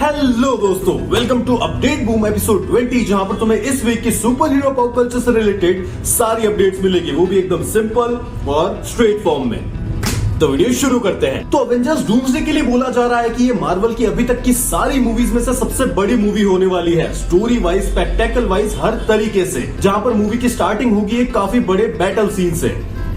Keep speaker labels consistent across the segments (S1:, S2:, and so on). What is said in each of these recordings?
S1: Hello दोस्तों, welcome to update boom episode 20, जहां पर तुम्हें इस वीक की सुपर हीरो पॉप कल्चर से रिलेटेड सारी अपडेट्स मिलेगी, वो भी एकदम सिंपल और स्ट्रेट फॉर्म में। तो वीडियो शुरू करते हैं। तो अवेंजर्स डूम्सडे के लिए बोला जा रहा है कि ये मार्वल की अभी तक की सारी मूवीज में से सबसे बड़ी मूवी होने वाली है, स्टोरी वाइज, स्पेक्टेकल वाइज, हर तरीके से, जहां पर मूवी की स्टार्टिंग होगी एक काफी बड़े बैटल सीन से।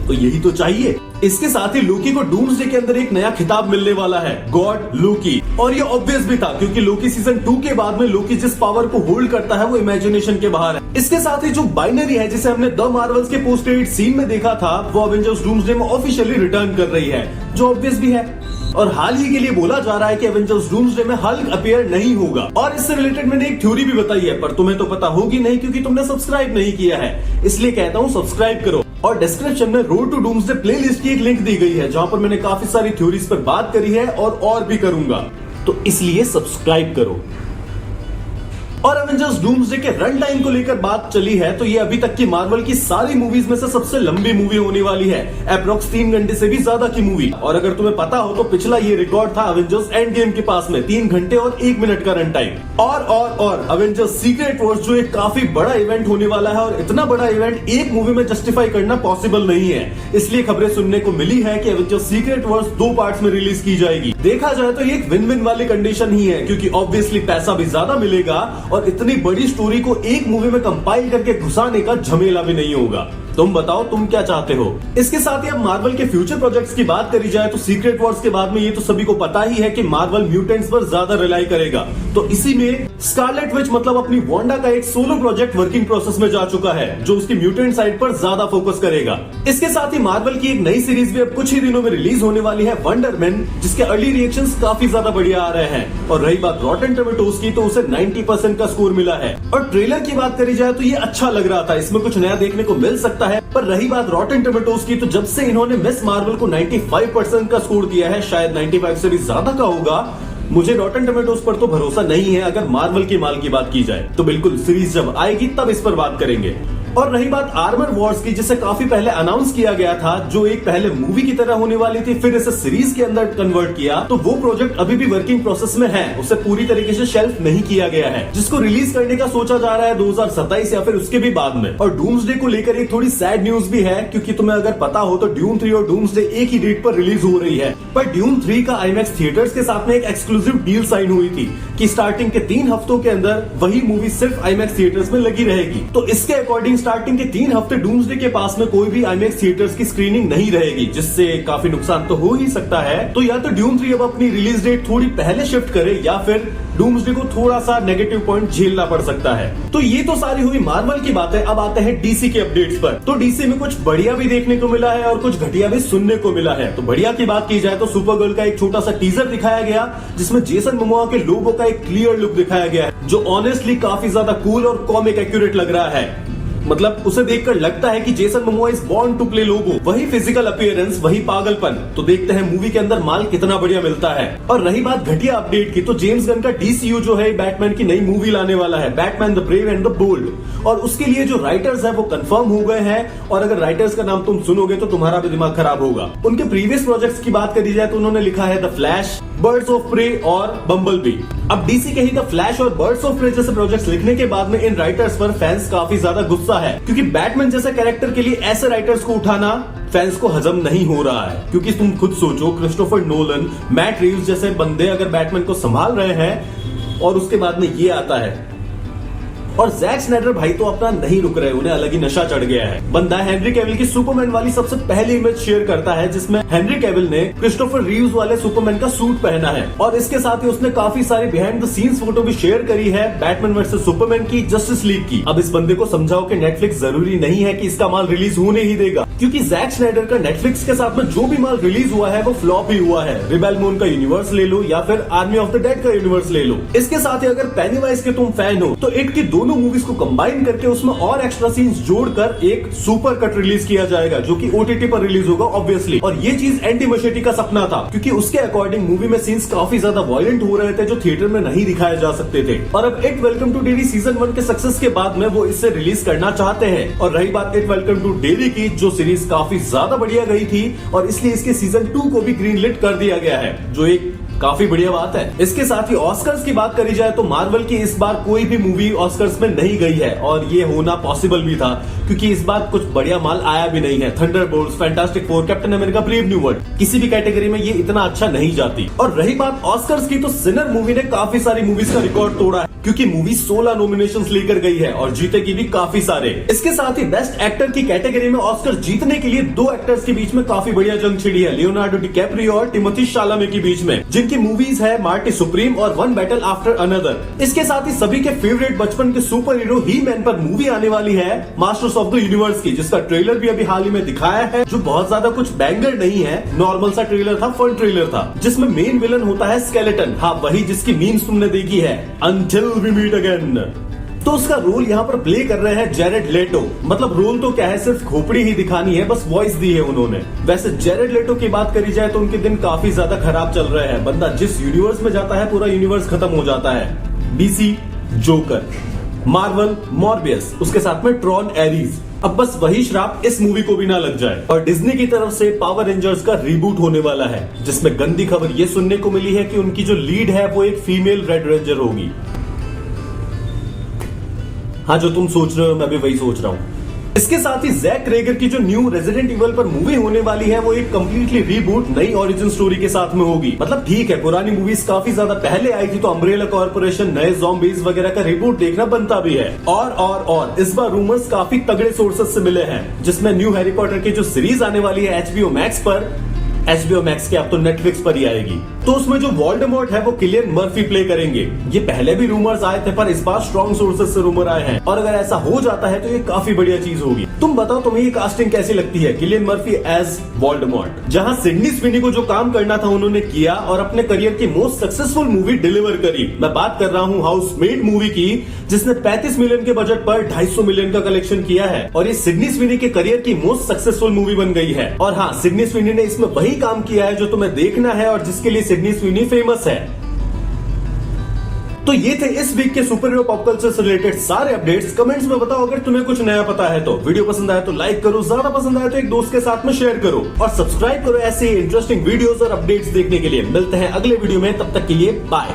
S1: तो यही तो चाहिए। इसके साथ ही लोकी को डूम्सडे के अंदर एक नया खिताब मिलने वाला है, गॉड लोकी। और ये ऑब्वियस भी था, क्योंकि लोकी सीजन 2 के बाद में लोकी जिस पावर को होल्ड करता है वो इमेजिनेशन के बाहर है। इसके साथ ही जो बाइनरी है, जिसे हमने द मार्वल्स के पोस्ट क्रेडिट सीन में देखा था, वो अवेंजर्स डूम्सडे में ऑफिशियली रिटर्न कर रही है, जो ऑब्वियस भी है। और हाल ही के लिए बोला जा रहा है कि एवेंजर्स डूम्सडे में हल्क अपीयर नहीं होगा। और इससे रिलेटेड मैंने एक थ्योरी भी बताई है, पर तुम्हें तो पता होगी नहीं क्योंकि तुमने सब्सक्राइब नहीं किया है, इसलिए कहता हूँ सब्सक्राइब करो। और डिस्क्रिप्शन में रोड टू डूम्सडे प्लेलिस्ट की एक लिंक दी गई है, जहां पर मैंने काफी सारी थ्योरीज पर बात करी है और भी करूंगा, तो इसलिए सब्सक्राइब करो। और एवेंजर्स डूम्सडे के रन टाइम को लेकर बात चली है, तो ये अभी तक की मार्वल की सारी मूवीज में से सबसे लंबी मूवी होने वाली है, अप्रॉक्स 3 घंटे से भी ज्यादा की मूवी। और अगर तुम्हें पता हो तो पिछला ये रिकॉर्ड था अवेंजर्स एंड गेम के पास में, 3 घंटे और 1 मिनट का रन टाइम। और अवेंजर्स सीक्रेट वॉर्स, जो एक काफी बड़ा इवेंट होने वाला है, और इतना बड़ा इवेंट एक मूवी में जस्टिफाई करना पॉसिबल नहीं है, इसलिए खबरें सुनने को मिली है कि अवेंजर्स सीक्रेट वॉर्स 2 पार्ट्स में रिलीज की जाएगी। देखा जाए तो ये एक विन विन वाली कंडीशन ही है, क्योंकि ऑब्वियसली पैसा भी ज्यादा मिलेगा और इतनी बड़ी स्टोरी को एक मूवी में कंपाइल करके घुसाने का झमेला भी नहीं होगा। तुम बताओ तुम क्या चाहते हो। इसके साथ ही अब मार्वल के फ्यूचर प्रोजेक्ट्स की बात करी जाए तो सीक्रेट वॉर्स के बाद में ये तो सभी को पता ही है कि मार्वल म्यूटेंट्स पर ज्यादा रिलाई करेगा। तो इसी में स्कारलेट विच मतलब अपनी वांडा का एक सोलो प्रोजेक्ट वर्किंग प्रोसेस में जा चुका है, जो उसकी म्यूटेंट साइड पर ज्यादा फोकस करेगा। इसके साथ ही मार्वल की एक नई सीरीज भी अब कुछ ही दिनों में रिलीज होने वाली है, वंडर मैन, जिसके अर्ली रिएक्शंस काफी ज्यादा बढ़िया आ रहे हैं। और रही बात रॉटेन टोमेटोज की, तो उसे 90% का स्कोर मिला है। और ट्रेलर की बात करी जाए तो ये अच्छा लग रहा था, इसमें कुछ नया देखने को मिल सकता है। पर रही बात रॉटेन टोमेटोज की, तो जब से इन्होंने मिस मार्वल को 95% का स्कोर दिया है, शायद 95 से भी ज्यादा का होगा, मुझे रॉटेन टोमेटोज पर तो भरोसा नहीं है। अगर मार्वल के माल की बात की जाए तो बिल्कुल सीरीज जब आएगी तब इस पर बात करेंगे। और रही बात आर्मर वॉर्स की, जिसे काफी पहले अनाउंस किया गया था, जो एक पहले मूवी की तरह होने वाली थी, फिर इसे सीरीज के अंदर कन्वर्ट किया, तो वो प्रोजेक्ट अभी भी वर्किंग प्रोसेस में है, उसे पूरी तरीके से शेल्फ नहीं किया गया है, जिसको रिलीज करने का सोचा जा रहा है 2027 या फिर उसके भी बाद में। और डूम्सडे को लेकर एक थोड़ी सैड न्यूज भी है, क्योंकि तुम्हें अगर पता हो तो ड्यून 3 और डूम्सडे एक ही डेट पर रिलीज हो रही है। पर ड्यून 3 का आईमैक्स थिएटर्स के साथ में एक एक्सक्लूसिव डील साइन हुई थी कि स्टार्टिंग के 3 हफ्तों के अंदर वही मूवी सिर्फ आईमैक्स थिएटर्स में लगी रहेगी। तो इसके अकॉर्डिंग स्टार्टिंग के 3 हफ्ते डूम्सडे के पास में कोई भी आईमैक्स थिएटर्स की स्क्रीनिंग नहीं रहेगी, जिससे काफी नुकसान तो हो ही सकता है। तो या तो ड्यून 3 अब अपनी रिलीज डेट थोड़ी पहले शिफ्ट करे, या फिर डूम्सडे को थोड़ा सा नेगेटिव पॉइंट झेलना पड़ सकता है। तो ये तो सारी हुई मार्वल की बातें। अब आते हैं डीसी के अपडेट्स पर। तो डीसी में कुछ बढ़िया भी देखने को मिला है और कुछ घटिया भी सुनने को मिला है। तो बढ़िया की बात की जाए तो सुपरगर्ल का एक छोटा सा टीजर दिखाया गया, जिसमें जेसन मोमोआ के लोगो का एक क्लियर लुक दिखाया गया है, जो ऑनेस्टली काफी ज्यादा कूल और कॉमिक एक्यूरेट लग रहा है। मतलब उसे देखकर लगता है कि Jason Momoa is born to play Lobo. वही फिजिकल अपीयरेंस, वही पागलपन। तो देखते हैं मूवी के अंदर माल कितना बढ़िया मिलता है। और रही बात घटिया अपडेट की, तो जेम्स गन का डीसीयू जो है बैटमैन की नई मूवी लाने वाला है, Batman the Brave and the Bold. और उसके लिए जो राइटर्स है वो कंफर्म हो गए हैं, और अगर राइटर्स का नाम तुम सुनोगे तो तुम्हारा भी दिमाग खराब होगा। उनके प्रीवियस प्रोजेक्ट्स की बात करी जाए तो उन्होंने लिखा है the Flash, Birds of Prey और बम्बलबी। अब डीसी के ही द फ्लैश और बर्ड्स ऑफ प्रे जैसे प्रोजेक्ट्स लिखने के बाद में इन राइटर्स पर फैंस काफी ज्यादा गुस्सा है, क्योंकि बैटमैन जैसे कैरेक्टर के लिए ऐसे राइटर्स को उठाना फैंस को हजम नहीं हो रहा है। क्योंकि तुम खुद सोचो, क्रिस्टोफर नोलन, मैट रीव्स जैसे बंदे अगर बैटमैन को संभाल रहे हैं और उसके बाद में ये आता है, और जैक स्नाइडर भाई तो अपना नहीं रुक रहे, उन्हें अलग ही नशा चढ़ गया है। बंदा हेनरी कैविल की सुपरमैन वाली सबसे पहली इमेज शेयर करता है, जिसमें हेनरी कैविल ने क्रिस्टोफर रीव्स वाले सुपरमैन का सूट पहना है, और इसके साथ ही उसने काफी सारी बिहाइंड द सीन्स फोटो भी शेयर करी है बैटमैन वर्सेस सुपरमैन की, जस्टिस लीग की। अब इस बंदे को समझाओ कि नेटफ्लिक्स जरूरी नहीं है कि इसका माल रिलीज होने ही देगा, क्योंकि जैक स्नाइडर का नेटफ्लिक्स के साथ में जो भी माल रिलीज हुआ है वो फ्लॉप ही हुआ है। रिबेल मून का यूनिवर्स ले लो या फिर आर्मी ऑफ द डेड का यूनिवर्स ले लो। इसके साथ ही अगर पेनीवाइज के तुम फैन हो तो इट की दोनों मूवीज को कंबाइन करके उसमें और एक्स्ट्रा सीन्स जोड़कर एक सुपर कट रिलीज किया जाएगा, जो कि ओटीटी पर रिलीज होगा ऑब्वियसली। और ये चीज एंटी मशेटी का सपना था, क्योंकि उसके अकॉर्डिंग मूवी में सीन्स काफी ज्यादा वायलेंट हो रहे थे, जो थिएटर में नहीं दिखाए जा सकते थे। और अब it welcome to Derry season 1 के सक्सेस के बाद में वो इससे रिलीज करना चाहते हैं। और रही बात इट वेलकम टू डेरी की, जो सीरीज काफी ज्यादा बढ़िया गई थी, और इसलिए इसके सीजन 2 को भी ग्रीन लिट कर दिया गया है, जो एक काफी बढ़िया बात है। इसके साथ ही ऑस्कर्स की बात करी जाए तो मार्वल की इस बार कोई भी मूवी ऑस्कर्स में नहीं गई है और ये होना पॉसिबल भी था क्योंकि इस बार कुछ बढ़िया माल आया भी नहीं है। Thunderbolts, fantastic four, captain America, brave new world, किसी भी कैटेगरी में ये इतना अच्छा नहीं जाती। और रही बात ऑस्कर्स की तो सिनर मूवी ने काफी सारी मूवीज का रिकॉर्ड तोड़ा है क्योंकि मूवी 16 नॉमिनेशंस लेकर गई है और जीतेगी भी काफी सारे। इसके साथ ही बेस्ट एक्टर की कैटेगरी में ऑस्कर जीतने के लिए दो एक्टर्स के बीच में काफी बढ़िया जंग छिड़ी है, लियोनार्डो डिकैप्रियो और टिमोथी शालामे के बीच में, जिनकी मूवीज है मार्टी सुप्रीम और वन बैटल आफ्टर अनदर। इसके साथ ही सभी के फेवरेट बचपन के सुपर हीरो ही मैन पर मूवी आने वाली है मास्टर्स ऑफ द यूनिवर्स की, जिसका ट्रेलर भी अभी हाल ही में दिखाया है, जो बहुत ज्यादा कुछ बैंगर नहीं है, नॉर्मल सा ट्रेलर था, फन ट्रेलर था, जिसमें मेन विलन होता है स्केलेटन। हाँ, वही जिसकी मीम्स तुमने देखी है, अंटिल वी मीट अगेन। तो उसका रोल यहाँ पर प्ले कर रहे हैं जेरेड लेटो। मतलब रोल तो क्या है, सिर्फ खोपड़ी ही दिखानी है, बस वॉइस दी है उन्होंने। वैसे जेरेड लेटो की बात करी जाए तो उनके दिन काफी ज्यादा खराब चल रहे हैं। बंदा जिस यूनिवर्स में जाता है पूरा यूनिवर्स खत्म हो जाता है। डीसी जोकर, मार्वल मॉर्बियस, उसके साथ में ट्रॉन एरीज। अब बस वही श्राप इस मूवी को भी ना लग जाए। और डिज्नी की तरफ से पावर रेंजर्स का रीबूट होने वाला है, जिसमें गंदी खबर ये सुनने को मिली है कि उनकी जो लीड है वो एक फीमेल रेड रेंजर होगी। हाँ, जो तुम सोच रहे हो मैं भी वही सोच रहा हूँ। इसके साथ ही जैक क्रेगर की जो न्यू रेजिडेंट इवल पर मूवी होने वाली है वो एक कंप्लीटली रीबूट नई ओरिजिन स्टोरी के साथ में होगी। मतलब ठीक है, पुरानी मूवीज काफी ज्यादा पहले आई थी तो अम्ब्रेला कॉर्पोरेशन, नए ज़ॉम्बीज वगैरह का रिबूट देखना बनता भी है। और इस बार रूमर्स काफी तगड़े सोर्सेस से मिले हैं, जिसमें न्यू हैरी पॉटर की जो सीरीज आने वाली है HBO मैक्स पर, HBO मैक्स के अब तो नेटफ्लिक्स पर ही आएगी, तो उसमें जो वोल्डेमॉर्ट है वो किलियन मर्फी प्ले करेंगे। ये पहले भी रूमर्स आए थे पर इस बार स्ट्रॉन्ग सोर्सेस से रूमर आए हैं और अगर ऐसा हो जाता है तो ये काफी बढ़िया चीज होगी। तुम बताओ तुम्हें ये कास्टिंग कैसी लगती है, किलियन मर्फी एज वोल्डेमॉर्ट। जहां सिडनी स्विनी को जो काम करना था उन्होंने किया और अपने करियर की मोस्ट सक्सेसफुल मूवी डिलीवर करी। मैं बात कर रहा हूँ हाउसमेट मूवी की, जिसने 35 मिलियन के बजट पर 250 मिलियन का कलेक्शन किया है और ये सिडनी स्विनी के करियर की मोस्ट सक्सेसफुल मूवी बन गई है। और हाँ, सिडनी स्विनी ने इसमें वही काम किया है जो तुम्हें देखना है और जिसके लिए सिडनी स्विनी फेमस है। तो ये थे इस वीक के सुपर हीरो पॉप कल्चर से रिलेटेड सारे अपडेट्स। कमेंट्स में बताओ अगर तुम्हें कुछ नया पता है तो। वीडियो पसंद आया तो लाइक करो, ज्यादा पसंद आया तो एक दोस्त के साथ में शेयर करो और सब्सक्राइब करो ऐसे इंटरेस्टिंग वीडियोस और अपडेट्स देखने के लिए। मिलते हैं अगले वीडियो में, तब तक के लिए बाय।